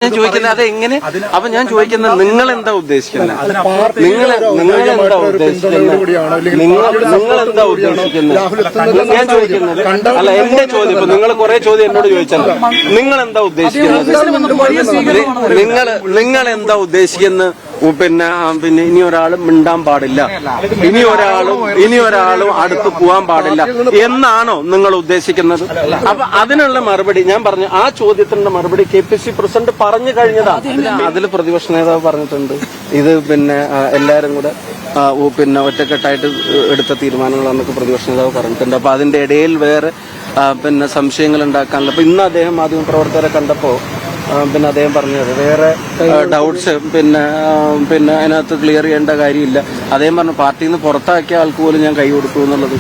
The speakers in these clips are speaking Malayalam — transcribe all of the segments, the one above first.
ഞാൻ ചോദിക്കുന്നത് അത് എങ്ങനെ? അപ്പൊ ഞാൻ ചോദിക്കുന്നത് നിങ്ങൾ എന്താ ഉദ്ദേശിക്കുന്നത്? നിങ്ങൾ എന്താ ഉദ്ദേശിക്കുന്നത്? നിങ്ങൾ എന്താ ഉദ്ദേശിക്കുന്നത്? ഞാൻ ചോദിക്കുന്നത് അല്ല, എന്റെ ചോദ്യം. ഇപ്പൊ നിങ്ങൾ കുറെ ചോദ്യം എന്നോട് ചോദിച്ചല്ലോ. നിങ്ങൾ എന്താ ഉദ്ദേശിക്കുന്നത്? നിങ്ങൾ എന്താ ഉദ്ദേശിക്കുന്നത്? പിന്നെ ഇനി ഒരാളും മിണ്ടാൻ പാടില്ല, ഇനി ഒരാളും അടുത്ത് പോകാൻ പാടില്ല എന്നാണോ നിങ്ങൾ ഉദ്ദേശിക്കുന്നത്? അപ്പൊ അതിനുള്ള മറുപടി ഞാൻ പറഞ്ഞു. ആ ചോദ്യത്തിന്റെ മറുപടി KPC പ്രസിഡന്റ് പറഞ്ഞു കഴിഞ്ഞതാണ്. അതിൽ പ്രതിപക്ഷ നേതാവ് പറഞ്ഞിട്ടുണ്ട്, ഇത് എല്ലാരും കൂടെ ഒറ്റക്കെട്ടായിട്ട് എടുത്ത തീരുമാനങ്ങളാണെന്നൊക്കെ പ്രതിപക്ഷ നേതാവ് പറഞ്ഞിട്ടുണ്ട്. അപ്പൊ അതിന്റെ ഇടയിൽ വേറെ സംശയങ്ങൾ ഉണ്ടാക്കാനുള്ള. അപ്പൊ ഇന്ന് അദ്ദേഹം മാധ്യമപ്രവർത്തകരെ കണ്ടപ്പോ അദ്ദേഹം പറഞ്ഞത് വേറെ ഡൗട്ട്സ് അതിനകത്ത് ക്ലിയർ ചെയ്യേണ്ട കാര്യമില്ല. അദ്ദേഹം പറഞ്ഞു പാർട്ടിയിൽ നിന്ന് പുറത്താക്കിയ ആൾക്ക് പോലും ഞാൻ കൈ കൊടുത്തു എന്നുള്ളത്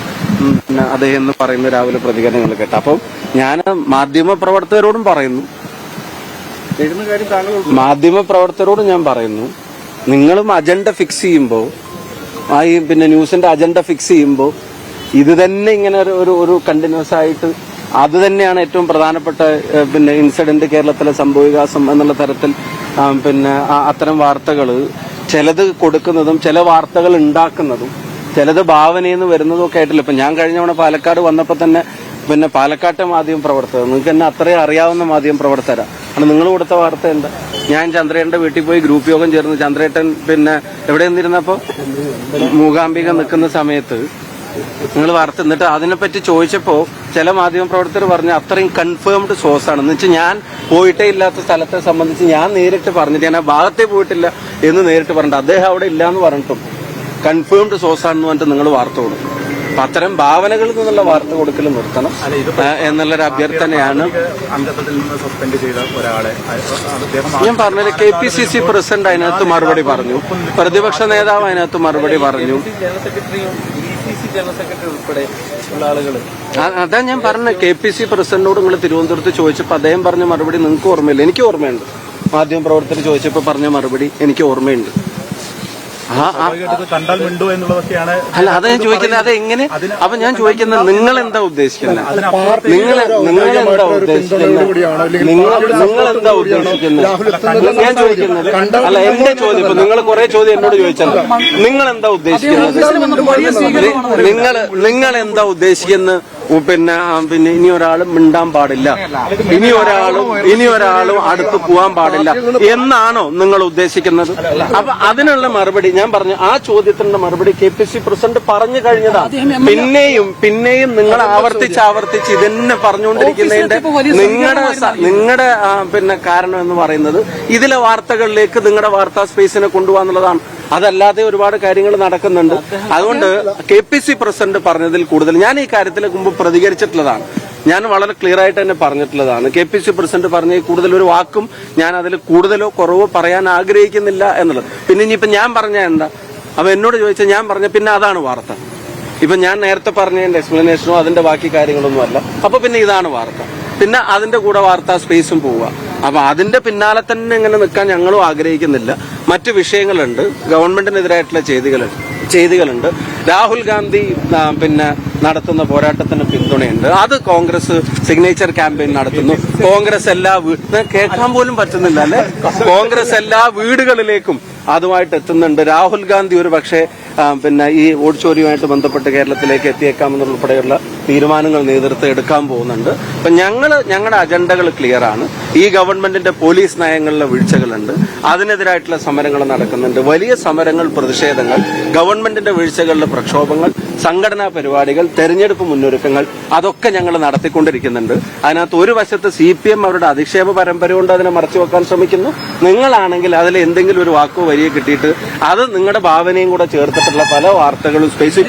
അദ്ദേഹം എന്ന് പറയുന്ന രാവിലെ പ്രതികരണങ്ങൾ കേട്ട. അപ്പം ഞാൻ മാധ്യമപ്രവർത്തകരോടും പറയുന്നു, ഞാൻ പറയുന്നു, നിങ്ങളും അജണ്ട ഫിക്സ് ചെയ്യുമ്പോൾ ന്യൂസിന്റെ അജണ്ട ഫിക്സ് ചെയ്യുമ്പോൾ ഇത് തന്നെ ഇങ്ങനെ ഒരു കണ്ടിന്യൂസ് ആയിട്ട് അത് തന്നെയാണ് ഏറ്റവും പ്രധാനപ്പെട്ട ഇൻസിഡന്റ് കേരളത്തിലെ സംഭവവികാസം എന്നുള്ള തരത്തിൽ അത്തരം വാർത്തകൾ ചിലത് കൊടുക്കുന്നതും ചില വാർത്തകൾ ഉണ്ടാക്കുന്നതും ചിലത് ഭാവനയിൽ നിന്ന് വരുന്നതും ഒക്കെ ആയിട്ടില്ല. ഇപ്പൊ ഞാൻ കഴിഞ്ഞ തവണ പാലക്കാട് വന്നപ്പോ തന്നെ പാലക്കാട്ടെ മാധ്യമ പ്രവർത്തകർ, നിങ്ങൾക്ക് തന്നെ അത്രയും അറിയാവുന്ന മാധ്യമ പ്രവർത്തകരാണ്. കാരണം നിങ്ങൾ കൊടുത്ത വാർത്ത എന്താ? ഞാൻ ചന്ദ്രേട്ടന്റെ വീട്ടിൽ പോയി ഗ്രൂപ്പ് യോഗം ചേർന്ന് ചന്ദ്രേട്ടൻ എവിടെ നിന്നിരുന്നപ്പോ മൂകാംബിക നിൽക്കുന്ന സമയത്ത് നിങ്ങൾ വാർത്ത എന്നിട്ട് അതിനെപ്പറ്റി ചോദിച്ചപ്പോ ചില മാധ്യമപ്രവർത്തകർ പറഞ്ഞു അത്രയും കൺഫേംഡ് സോഴ്സ് ആണെന്ന് വെച്ചാൽ ഞാൻ പോയിട്ടേ ഇല്ലാത്ത സ്ഥലത്തെ സംബന്ധിച്ച് ഞാൻ നേരിട്ട് പറഞ്ഞിട്ട് ഞാൻ ആ ഭാഗത്തേ പോയിട്ടില്ല എന്ന് നേരിട്ട് പറഞ്ഞിട്ട് അദ്ദേഹം അവിടെ ഇല്ല എന്ന് പറഞ്ഞിട്ടും കൺഫേംഡ് സോഴ്സ് ആണെന്ന് പറഞ്ഞിട്ട് നിങ്ങൾ വാർത്ത കൊടുക്കും. അപ്പൊ അത്തരം ഭാവനകളിൽ നിന്നുള്ള വാർത്ത കൊടുക്കൽ നിർത്തണം എന്നുള്ളൊരു അഭ്യർത്ഥനയാണ് ഞാൻ പറഞ്ഞത്. KPCC പ്രസിഡന്റ് അതിനകത്ത് മറുപടി പറഞ്ഞു, പ്രതിപക്ഷ നേതാവ് അതിനകത്ത് മറുപടി പറഞ്ഞു. അതാ ഞാൻ പറഞ്ഞ KPC പ്രസിഡന്റിനോട് നിങ്ങൾ തിരുവനന്തപുരത്ത് ചോദിച്ചപ്പോൾ അദ്ദേഹം പറഞ്ഞ മറുപടി നിങ്ങൾക്ക് ഓർമ്മയില്ല, എനിക്ക് ഓർമ്മയുണ്ട്. മാധ്യമ പ്രവർത്തകർ ചോദിച്ചപ്പോൾ പറഞ്ഞ മറുപടി എനിക്ക് ഓർമ്മയുണ്ട്. അല്ല, അത് ഞാൻ ചോദിക്കുന്നത് അത് എങ്ങനെ? അപ്പൊ ഞാൻ ചോദിക്കുന്നത് നിങ്ങൾ എന്താ ഉദ്ദേശിക്കുന്നത്? നിങ്ങൾ എന്താ ഉദ്ദേശിക്കുന്നത്? ഞാൻ ചോദിക്കുന്നത് അല്ല, എന്റെ ചോദ്യം. ഇപ്പൊ നിങ്ങൾ കുറെ ചോദ്യം എന്നോട് ചോദിച്ചല്ലോ. നിങ്ങൾ എന്താ ഉദ്ദേശിക്കുന്നത്? നിങ്ങൾ എന്താ ഉദ്ദേശിക്കുന്നത്? ഇനി ഒരാളും മിണ്ടാൻ പാടില്ല, ഇനി ഒരാളും അടുത്ത് പോകാൻ പാടില്ല എന്നാണോ നിങ്ങൾ ഉദ്ദേശിക്കുന്നത്? അപ്പൊ അതിനുള്ള മറുപടി ഞാൻ പറഞ്ഞു. ആ ചോദ്യത്തിന്റെ മറുപടി KPC പ്രസിഡന്റ് പറഞ്ഞു കഴിഞ്ഞതാണ്. പിന്നെയും നിങ്ങൾ ആവർത്തിച്ച് ഇതന്നെ പറഞ്ഞുകൊണ്ടിരിക്കുന്നതിന്റെ നിങ്ങളുടെ കാരണം എന്ന് പറയുന്നത് ഇതിലെ വാർത്തകളിലേക്ക് നിങ്ങളുടെ വാർത്താ സ്പേസിനെ കൊണ്ടുപോകാന്നുള്ളതാണ്. അതല്ലാതെ ഒരുപാട് കാര്യങ്ങൾ നടക്കുന്നുണ്ട്. അതുകൊണ്ട് KPC പ്രസിഡന്റ് പറഞ്ഞതിൽ കൂടുതൽ ഞാൻ ഈ കാര്യത്തിലേക്ക് മുമ്പ് പ്രതികരിച്ചിട്ടുള്ളതാണ്. ഞാൻ വളരെ ക്ലിയർ ആയിട്ട് തന്നെ പറഞ്ഞിട്ടുള്ളതാണ്. KPC പ്രസിഡന്റ് പറഞ്ഞ കൂടുതൽ ഒരു വാക്കും ഞാൻ അതിൽ കൂടുതലോ കുറവോ പറയാൻ ആഗ്രഹിക്കുന്നില്ല എന്നുള്ളത്. പിന്നെ ഇനിയിപ്പോ ഞാൻ പറഞ്ഞ എന്താ? അപ്പൊ എന്നോട് ചോദിച്ചാൽ ഞാൻ പറഞ്ഞ പിന്നെ അതാണ് വാർത്ത. ഇപ്പൊ ഞാൻ നേരത്തെ പറഞ്ഞതിന്റെ എക്സ്പ്ലനേഷനോ അതിന്റെ ബാക്കി കാര്യങ്ങളൊന്നും അല്ല. അപ്പൊ പിന്നെ ഇതാണ് വാർത്ത. പിന്നെ അതിന്റെ കൂടെ വാർത്താ സ്പേസും പോവുക. അപ്പൊ അതിന്റെ പിന്നാലെ തന്നെ ഇങ്ങനെ നിൽക്കാൻ ഞങ്ങളും ആഗ്രഹിക്കുന്നില്ല. മറ്റു വിഷയങ്ങളുണ്ട്, ഗവൺമെന്റിനെതിരായിട്ടുള്ള ചെയ്തികളുണ്ട്. രാഹുൽ ഗാന്ധി നടത്തുന്ന പോരാട്ടത്തിന് പിന്തുണയുണ്ട്. അത് കോൺഗ്രസ് സിഗ്നേച്ചർ ക്യാമ്പയിൻ നടത്തുന്നു. കോൺഗ്രസ് കേൾക്കാൻ പോലും പറ്റുന്നില്ല അല്ലെ? കോൺഗ്രസ് എല്ലാ വീടുകളിലേക്കും അതുമായിട്ട് എത്തുന്നുണ്ട്. രാഹുൽ ഗാന്ധി ഒരു പക്ഷേ ഈ ഓടിച്ചോരിയുമായിട്ട് ബന്ധപ്പെട്ട് കേരളത്തിലേക്ക് എത്തിയേക്കാമെന്നുൾപ്പെടെയുള്ള തീരുമാനങ്ങൾ നേതൃത്വം എടുക്കാൻ പോകുന്നുണ്ട്. അപ്പൊ ഞങ്ങളുടെ അജണ്ടകൾ ക്ലിയർ ആണ്. ഈ ഗവൺമെന്റിന്റെ പോലീസ് നയങ്ങളിലെ വീഴ്ചകളുണ്ട്, അതിനെതിരായിട്ടുള്ള സമരങ്ങൾ നടക്കുന്നുണ്ട്. വലിയ സമരങ്ങൾ, പ്രതിഷേധങ്ങൾ, ഗവൺമെന്റിന്റെ വീഴ്ചകളുടെ പ്രക്ഷോഭങ്ങൾ, സംഘടനാ പരിപാടികൾ, തെരഞ്ഞെടുപ്പ് മുന്നൊരുക്കങ്ങൾ, അതൊക്കെ ഞങ്ങൾ നടത്തിക്കൊണ്ടിരിക്കുന്നുണ്ട്. അതിനകത്ത് ഒരു വശത്ത് CPM അവരുടെ അധിക്ഷേപ പരമ്പര കൊണ്ട് അതിനെ മറച്ചുവെക്കാൻ ശ്രമിക്കുന്നു. നിങ്ങളാണെങ്കിൽ അതിൽ എന്തെങ്കിലും ഒരു വാക്കോ വരിയോ കിട്ടിയിട്ട് അത് നിങ്ങളുടെ ഭാവനയും കൂടെ ചേർത്തിട്ടുള്ള പല വാർത്തകളും സ്പേസ്